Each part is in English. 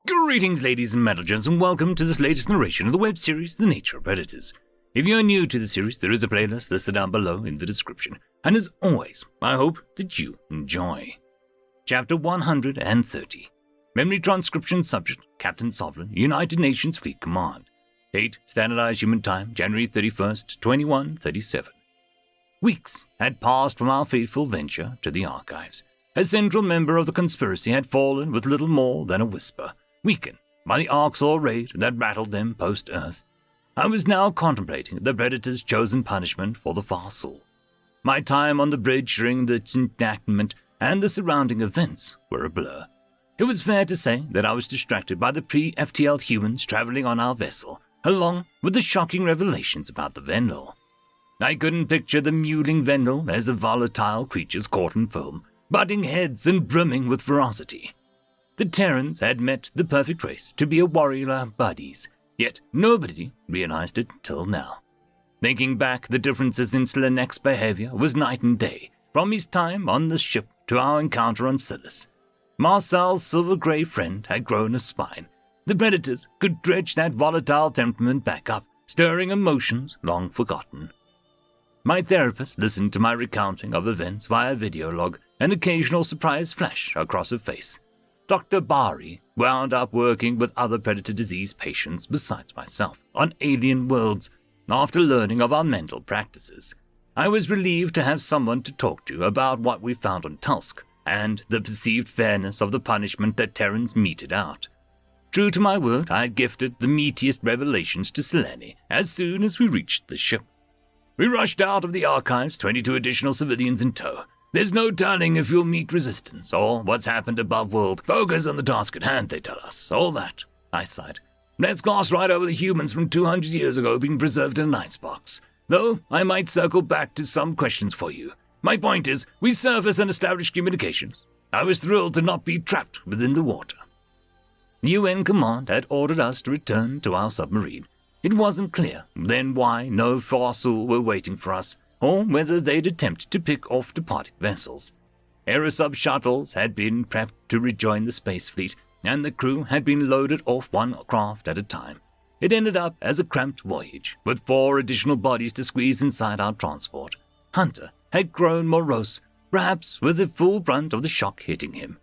Greetings, ladies and metal-gents, and welcome to this latest narration of the web series, The Nature of Predators. If you're new to the series, there is a playlist listed down below in the description, and as always, I hope that you enjoy. Chapter 130. Memory Transcription Subject, Captain Sovereign, United Nations Fleet Command. Date, Standardized Human Time, January 31st, 2137. Weeks had passed from our fateful venture to the archives. A central member of the conspiracy had fallen with little more than a whisper, weakened by the Orcs raid that rattled them post-Earth. I was now contemplating the Predator's chosen punishment for the far soul. My time on the bridge during its enactment and the surrounding events were a blur. It was fair to say that I was distracted by the pre-FTL humans traveling on our vessel, along with the shocking revelations about the Vendel. I couldn't picture the mewling Vendel as a volatile creatures caught in foam, butting heads and brimming with ferocity. The Terrans had met the perfect race to be a warrior buddies, yet nobody realized it till now. Thinking back, the differences in Slenek's behavior was night and day, from his time on the ship to our encounter on Silas. Marcel's silver-gray friend had grown a spine. The Predators could dredge that volatile temperament back up, stirring emotions long forgotten. My therapist listened to my recounting of events via video log, an occasional surprise flash across her face. Dr. W.R.E. wound up working with other predator disease patients besides myself on alien worlds after learning of our mental practices. I was relieved to have someone to talk to about what we found on Tusk and the perceived fairness of the punishment that Terrans meted out. True to my word, I had gifted the meatiest revelations to Selene as soon as we reached the ship. We rushed out of the archives, 22 additional civilians in tow. There's no telling if you'll meet resistance, or what's happened above world. Focus on the task at hand, they tell us. All that, I sighed. Let's gloss right over the humans from 200 years ago being preserved in an icebox. Though, I might circle back to some questions for you. My point is, we surface and establish communications. I was thrilled to not be trapped within the water. The UN command had ordered us to return to our submarine. It wasn't clear then why no fossil were waiting for us, or whether they'd attempt to pick off departing vessels. Aerosub shuttles had been prepped to rejoin the space fleet, and the crew had been loaded off one craft at a time. It ended up as a cramped voyage, with 4 additional bodies to squeeze inside our transport. Hunter had grown morose, perhaps with the full brunt of the shock hitting him.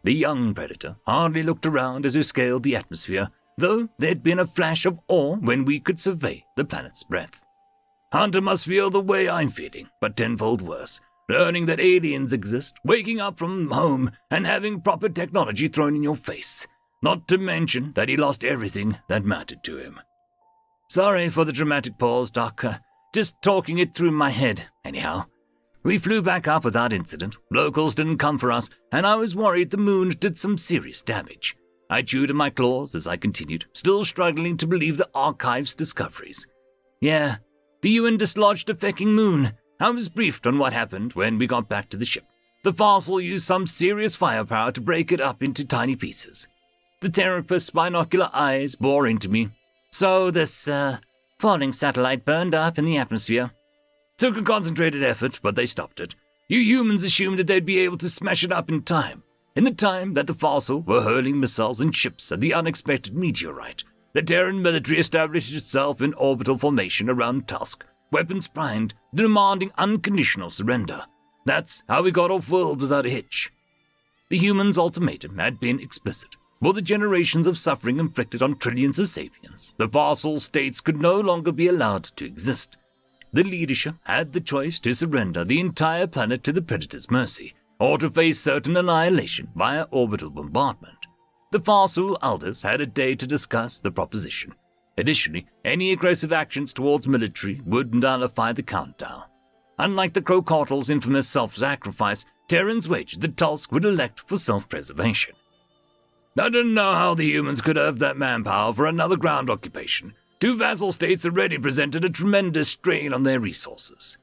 The young Predator hardly looked around as we scaled the atmosphere, though there'd been a flash of awe when we could survey the planet's breadth. Hunter must feel the way I'm feeling, but tenfold worse, learning that aliens exist, waking up from home, and having proper technology thrown in your face, not to mention that he lost everything that mattered to him. Sorry for the dramatic pause, Doc. Just talking it through my head, anyhow. We flew back up without incident, locals didn't come for us, and I was worried the moon did some serious damage. I chewed at my claws as I continued, still struggling to believe the archive's discoveries. Yeah, the UN dislodged a fecking moon. I was briefed on what happened when we got back to the ship. The fossil used some serious firepower to break it up into tiny pieces. The therapist's binocular eyes bore into me. So this, falling satellite burned up in the atmosphere. Took a concentrated effort, but they stopped it. You humans assumed that they'd be able to smash it up in the time that the fossil were hurling missiles and ships at the unexpected meteorite. The Terran military established itself in orbital formation around Tusk, weapons primed, demanding unconditional surrender. That's how we got off-world without a hitch. The humans' ultimatum had been explicit. For the generations of suffering inflicted on trillions of sapiens, the fossil states could no longer be allowed to exist. The leadership had the choice to surrender the entire planet to the Predator's mercy, or to face certain annihilation via orbital bombardment. The fossil elders had a day to discuss the proposition. Additionally, any aggressive actions towards military would nullify the countdown. Unlike the Crocodle's infamous self-sacrifice, Terrans wagered that Tusk would elect for self-preservation. I didn't know how the humans could have that manpower for another ground occupation. 2 vassal states already presented a tremendous strain on their resources.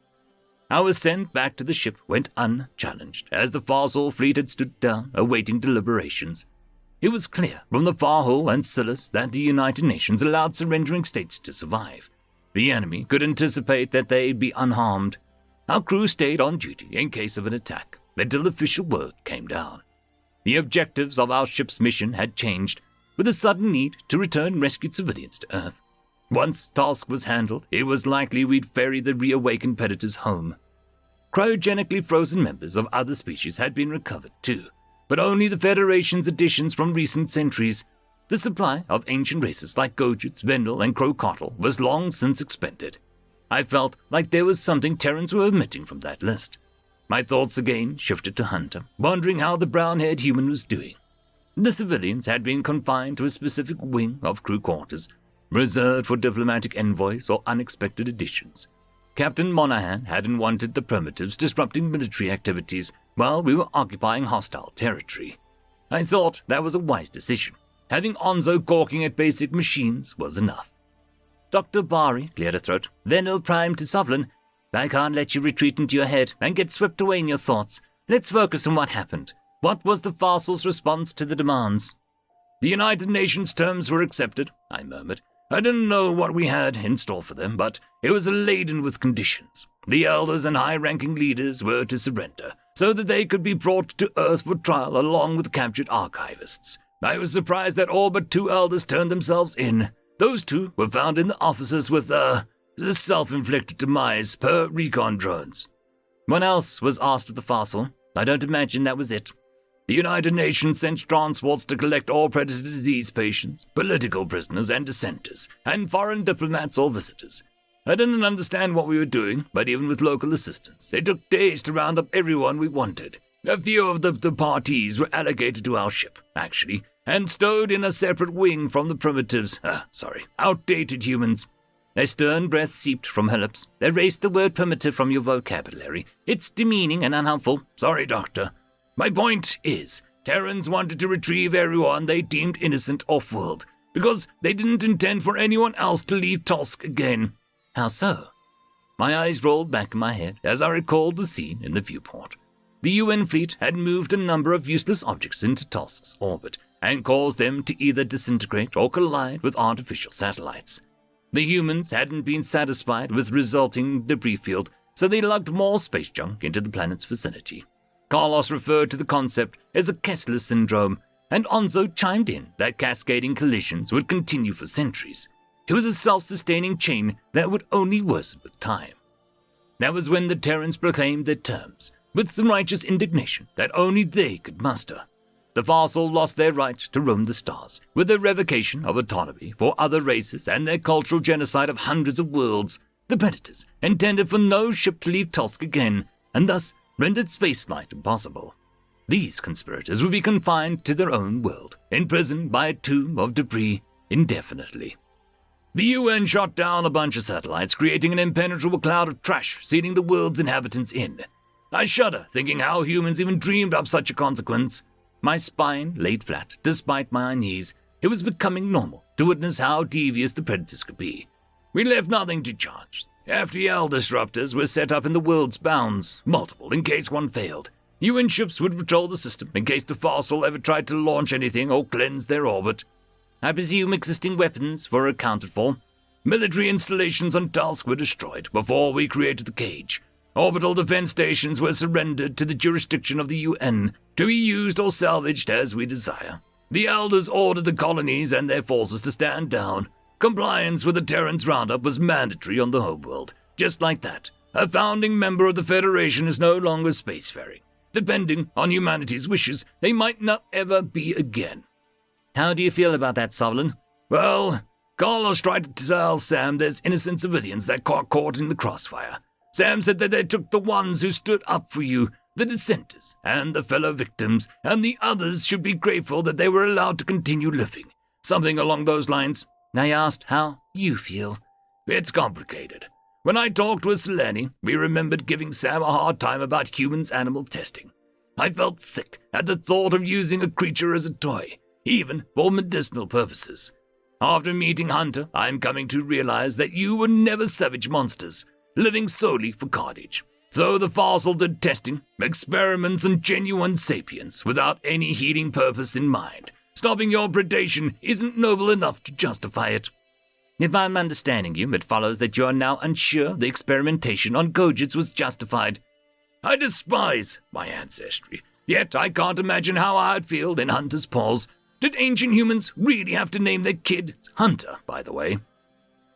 Our ascent back to the ship went unchallenged, as the fossil fleet had stood down, awaiting deliberations. It was clear from the Farhull and Silas that the United Nations allowed surrendering states to survive. The enemy could anticipate that they'd be unharmed. Our crew stayed on duty in case of an attack, until official word came down. The objectives of our ship's mission had changed. with a sudden need to return rescued civilians to Earth. Once task was handled, it was likely we'd ferry the reawakened predators home. Cryogenically frozen members of other species had been recovered too, but only the Federation's additions from recent centuries. The supply of ancient races like Gojits, Vendel, and Crocodile was long since expended. I felt like there was something Terrans were omitting from that list. My thoughts again shifted to Hunter, wondering how the brown-haired human was doing. The civilians had been confined to a specific wing of crew quarters, reserved for diplomatic envoys or unexpected additions. Captain Monahan hadn't wanted the primitives disrupting military activities while we were occupying hostile territory. I thought that was a wise decision. Having Onzo gawking at basic machines was enough. Dr. W.R.E. cleared a throat, then ill primed to Sovlin. I can't let you retreat into your head and get swept away in your thoughts. Let's focus on what happened. What was the Farsel's response to the demands? The United Nations terms were accepted, I murmured. I didn't know what we had in store for them, but it was laden with conditions. The elders and high-ranking leaders were to surrender, so that they could be brought to Earth for trial along with captured archivists. I was surprised that all but 2 elders turned themselves in. Those 2 were found in the offices with the self-inflicted demise per recon drones. One else was asked of the Farsal. I don't imagine that was it. The United Nations sent transports to collect all predator disease patients, political prisoners and dissenters, and foreign diplomats or visitors. I didn't understand what we were doing, but even with local assistance, it took days to round up everyone we wanted. A few of the parties were allocated to our ship, actually, and stowed in a separate wing from the primitives, outdated humans. A stern breath seeped from her lips. Erase the word primitive from your vocabulary. It's demeaning and unhelpful. Sorry, Doctor. My point is, Terrans wanted to retrieve everyone they deemed innocent off-world, because they didn't intend for anyone else to leave Tusk again. How so? My eyes rolled back in my head as I recalled the scene in the viewport. The UN fleet had moved a number of useless objects into Tusk's orbit and caused them to either disintegrate or collide with artificial satellites. The humans hadn't been satisfied with resulting debris field, so they lugged more space junk into the planet's vicinity. Carlos referred to the concept as a Kessler syndrome, and Onzo chimed in that cascading collisions would continue for centuries. It was a self-sustaining chain that would only worsen with time. That was when the Terrans proclaimed their terms, with the righteous indignation that only they could muster. The Farsal lost their right to roam the stars, with the revocation of autonomy for other races and their cultural genocide of hundreds of worlds. The Predators intended for no ship to leave Tusk again, and thus rendered spaceflight impossible. These conspirators would be confined to their own world, imprisoned by a tomb of debris indefinitely. The UN shot down a bunch of satellites, creating an impenetrable cloud of trash, sealing the world's inhabitants in. I shudder, thinking how humans even dreamed up such a consequence. My spine laid flat, despite my unease. It was becoming normal to witness how devious the Predators could be. We left nothing to chance. FTL disruptors were set up in the world's bounds, multiple in case one failed. UN ships would patrol the system in case the Farsal ever tried to launch anything or cleanse their orbit. I presume existing weapons were accounted for. Military installations on Tusk were destroyed before we created the cage. Orbital defense stations were surrendered to the jurisdiction of the UN to be used or salvaged as we desire. The Elders ordered the colonies and their forces to stand down. Compliance with the Terrans Roundup was mandatory on the homeworld. Just like that, a founding member of the Federation is no longer spacefaring. Depending on humanity's wishes, they might not ever be again. How do you feel about that, Sovlin? Well, Carlos tried to tell Sam there's innocent civilians that got caught in the crossfire. Sam said that they took the ones who stood up for you, the dissenters, and the fellow victims, and the others should be grateful that they were allowed to continue living. Something along those lines. I asked how you feel. It's complicated. When I talked with Selene, we remembered giving Sam a hard time about humans-animal testing. I felt sick at the thought of using a creature as a toy, even for medicinal purposes. After meeting Hunter, I'm coming to realize that you were never savage monsters, living solely for carnage. So the Farsal did testing, experiments on genuine sapiens without any healing purpose in mind. Stopping your predation isn't noble enough to justify it. If I'm understanding you, it follows that you are now unsure the experimentation on Gojits was justified. I despise my ancestry, yet I can't imagine how I'd feel in Hunter's paws. Did ancient humans really have to name their kid Hunter, by the way?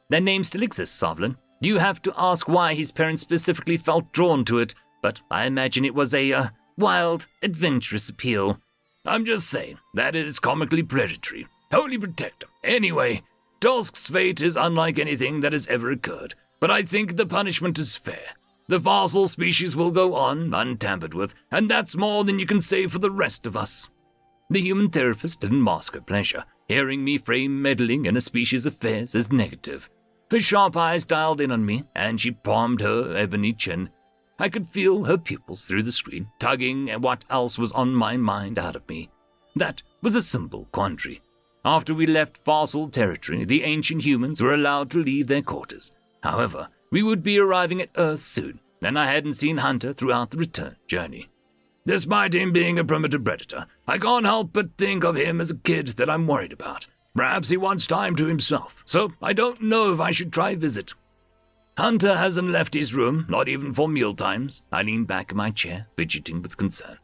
That name still exists, Sovlin. You have to ask why his parents specifically felt drawn to it, but I imagine it was a wild, adventurous appeal. I'm just saying that it is comically predatory. Holy protector. Anyway, Tusk's fate is unlike anything that has ever occurred, but I think the punishment is fair. The fossil species will go on, untampered with, and that's more than you can say for the rest of us. The human therapist didn't mask her pleasure, hearing me frame meddling in a species' affairs as negative. Her sharp eyes dialed in on me, and she palmed her ebony chin. I could feel her pupils through the screen, tugging at what else was on my mind out of me. That was a simple quandary. After we left fossil territory, the ancient humans were allowed to leave their quarters. However, we would be arriving at Earth soon, and I hadn't seen Hunter throughout the return journey. Despite him being a primitive predator, I can't help but think of him as a kid that I'm worried about. Perhaps he wants time to himself, so I don't know if I should try visit. Hunter hasn't left his room, not even for mealtimes. I leaned back in my chair, fidgeting with concern.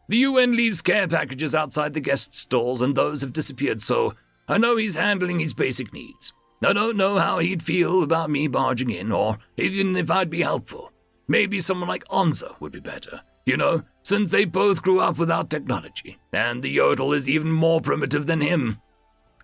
The UN leaves care packages outside the guest stalls, and those have disappeared, so I know he's handling his basic needs. I don't know how he'd feel about me barging in, or even if I'd be helpful. Maybe someone like Onza would be better. You know, since they both grew up without technology, and the Yodel is even more primitive than him.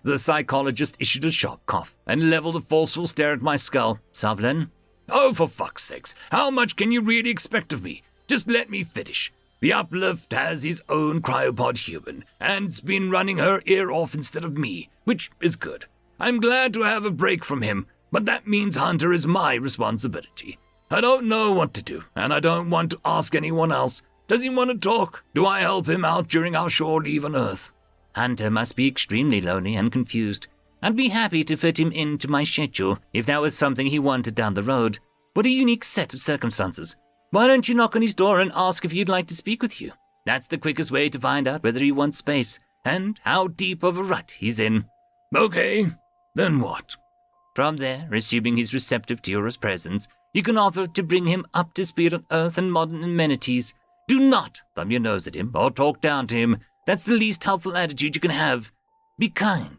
The psychologist issued a sharp cough and leveled a forceful stare at my skull. Savlen? Oh, for fuck's sakes, how much can you really expect of me? Just let me finish. The Uplift has his own cryopod human, and's been running her ear off instead of me, which is good. I'm glad to have a break from him, but that means Hunter is my responsibility. I don't know what to do, and I don't want to ask anyone else. Does he want to talk? Do I help him out during our short leave on Earth? Hunter must be extremely lonely and confused. I'd be happy to fit him into my schedule if that was something he wanted down the road. What a unique set of circumstances. Why don't you knock on his door and ask if he'd like to speak with you? That's the quickest way to find out whether he wants space, and how deep of a rut he's in. Okay, then what? From there, assuming he's receptive to your presence, you can offer to bring him up to speed on Earth and modern amenities. Do not thumb your nose at him or talk down to him. That's the least helpful attitude you can have. Be kind.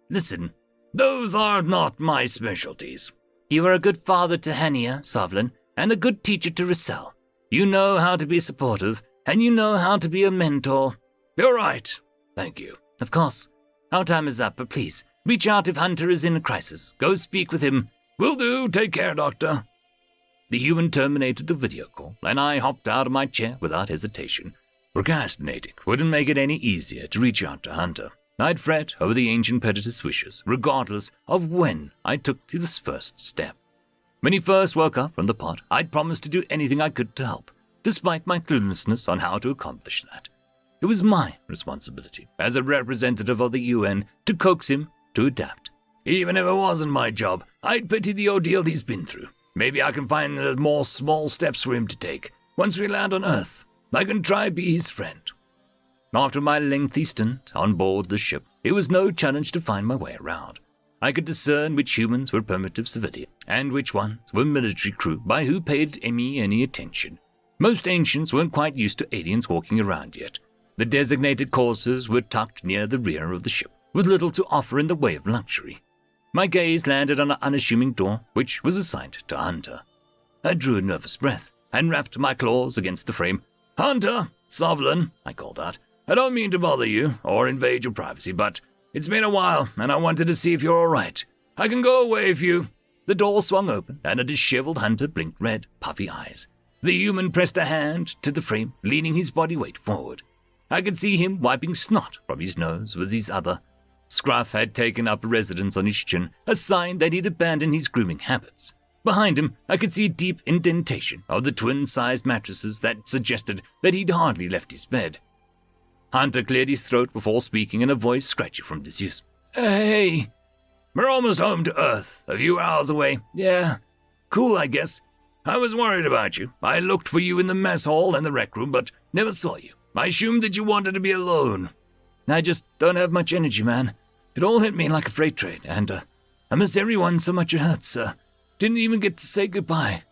Listen, those are not my specialties. You are a good father to Hania, Sovlin, and a good teacher to Rissel. You know how to be supportive, and you know how to be a mentor. You're right. Thank you. Of course. Our time is up, but please, reach out if Hunter is in a crisis. Go speak with him. Will do. Take care, Doctor. The human terminated the video call, and I hopped out of my chair without hesitation. Procrastinating wouldn't make it any easier to reach out to Hunter. I'd fret over the ancient predator's wishes, regardless of when I took this first step. When he first woke up from the pod, I'd promised to do anything I could to help, despite my cluelessness on how to accomplish that. It was my responsibility, as a representative of the UN, to coax him to adapt. Even if it wasn't my job, I'd pity the ordeal he's been through. Maybe I can find more small steps for him to take. Once we land on Earth, I can try be his friend. After my lengthy stint on board the ship, it was no challenge to find my way around. I could discern which humans were primitive civilians, and which ones were military crew by who paid me any attention. Most ancients weren't quite used to aliens walking around yet. The designated courses were tucked near the rear of the ship, with little to offer in the way of luxury. My gaze landed on an unassuming door, which was assigned to Hunter. I drew a nervous breath, and rapped my claws against the frame. Hunter! Sovlin! I called out. I don't mean to bother you, or invade your privacy, but it's been a while, and I wanted to see if you're all right. I can go away if you... The door swung open, and a disheveled Hunter blinked red, puffy eyes. The human pressed a hand to the frame, leaning his body weight forward. I could see him wiping snot from his nose with his other. Scruff had taken up residence on his chin, a sign that he'd abandoned his grooming habits. Behind him, I could see a deep indentation of the twin-sized mattresses that suggested that he'd hardly left his bed. Hunter cleared his throat before speaking in a voice scratchy from disuse. Hey, we're almost home to Earth, a few hours away. Yeah, cool, I guess. I was worried about you. I looked for you in the mess hall and the rec room, but never saw you. I assumed that you wanted to be alone. I just don't have much energy, man. It all hit me like a freight train, and I miss everyone so much it hurts. Didn't even get to say goodbye.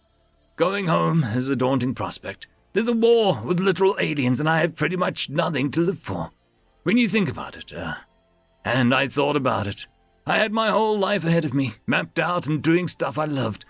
Going home is a daunting prospect. There's a war with literal aliens, and I have pretty much nothing to live for. When you think about it, and I thought about it. I had my whole life ahead of me, mapped out and doing stuff I loved.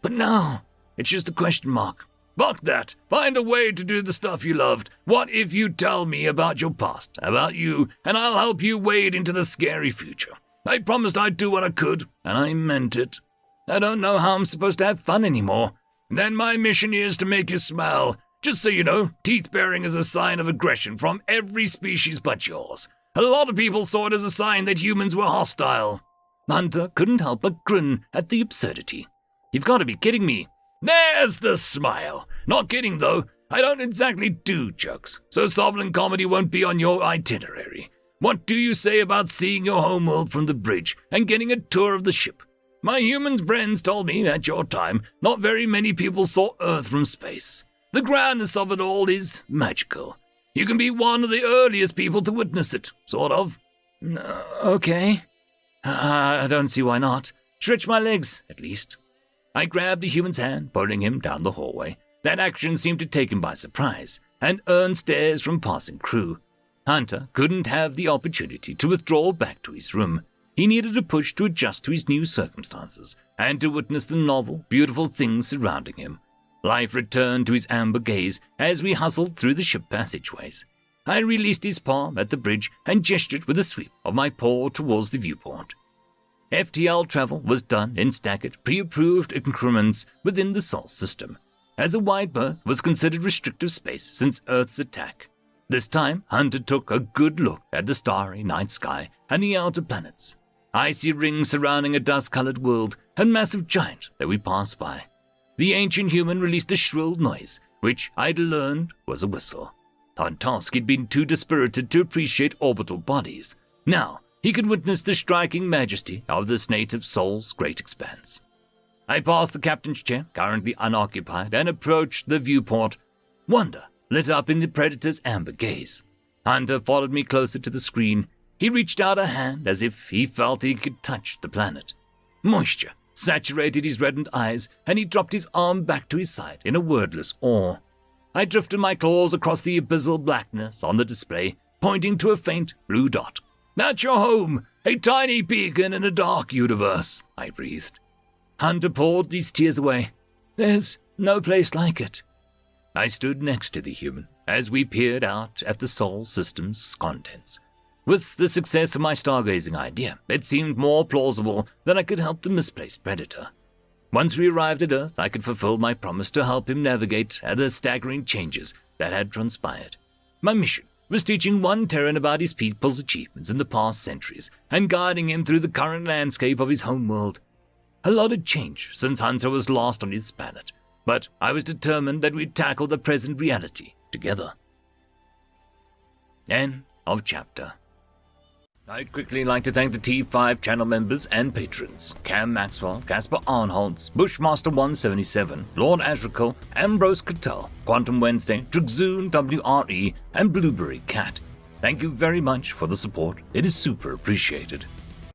But now, it's just a question mark. Fuck that. Find a way to do the stuff you loved. What if you tell me about your past, about you, and I'll help you wade into the scary future. I promised I'd do what I could, and I meant it. I don't know how I'm supposed to have fun anymore. Then my mission is to make you smile. Just so you know, teeth-baring is a sign of aggression from every species but yours. A lot of people saw it as a sign that humans were hostile. Hunter couldn't help but grin at the absurdity. You've got to be kidding me. There's the smile. Not kidding, though. I don't exactly do jokes, so sovereign comedy won't be on your itinerary. What do you say about seeing your homeworld from the bridge and getting a tour of the ship? My human friends told me at your time not very many people saw Earth from space. The grandness of it all is magical. You can be one of the earliest people to witness it, sort of. Okay. I don't see why not. Stretch my legs, at least. I grabbed the human's hand, pulling him down the hallway. That action seemed to take him by surprise, and earned stares from passing crew. Hunter couldn't have the opportunity to withdraw back to his room. He needed a push to adjust to his new circumstances, and to witness the novel, beautiful things surrounding him. Life returned to his amber gaze as we hustled through the ship passageways. I released his palm at the bridge and gestured with a sweep of my paw towards the viewport. FTL travel was done in staggered, pre-approved increments within the Sol system, as a wide berth was considered restrictive space since Earth's attack. This time, Hunter took a good look at the starry night sky and the outer planets, icy rings surrounding a dust-colored world and massive giant that we passed by. The ancient human released a shrill noise, which I'd learned was a whistle. On task, he'd been too dispirited to appreciate orbital bodies. Now, he could witness the striking majesty of this native soul's great expanse. I passed the captain's chair, currently unoccupied, and approached the viewport. Wonder lit up in the predator's amber gaze. Hunter followed me closer to the screen. He reached out a hand as if he felt he could touch the planet. Moisture saturated his reddened eyes, and he dropped his arm back to his side in a wordless awe. I drifted my claws across the abyssal blackness on the display, pointing to a faint blue dot. That's your home, a tiny beacon in a dark universe, I breathed. Hunter poured these tears away. There's no place like it. I stood next to the human as we peered out at the Sol system's contents. With the success of my stargazing idea, it seemed more plausible that I could help the misplaced predator. Once we arrived at Earth, I could fulfill my promise to help him navigate the staggering changes that had transpired. My mission was teaching one Terran about his people's achievements in the past centuries and guiding him through the current landscape of his homeworld. A lot had changed since Hunter was lost on his planet, but I was determined that we'd tackle the present reality together. End of chapter. I'd quickly like to thank the T5 channel members and patrons: Cam Maxwell, Casper Arnholtz, Bushmaster 177, Lord Azrakal, Ambrose Cattell, Quantum Wednesday, Dragzoon W.R.E, and Blueberry Cat. Thank you very much for the support. It is super appreciated.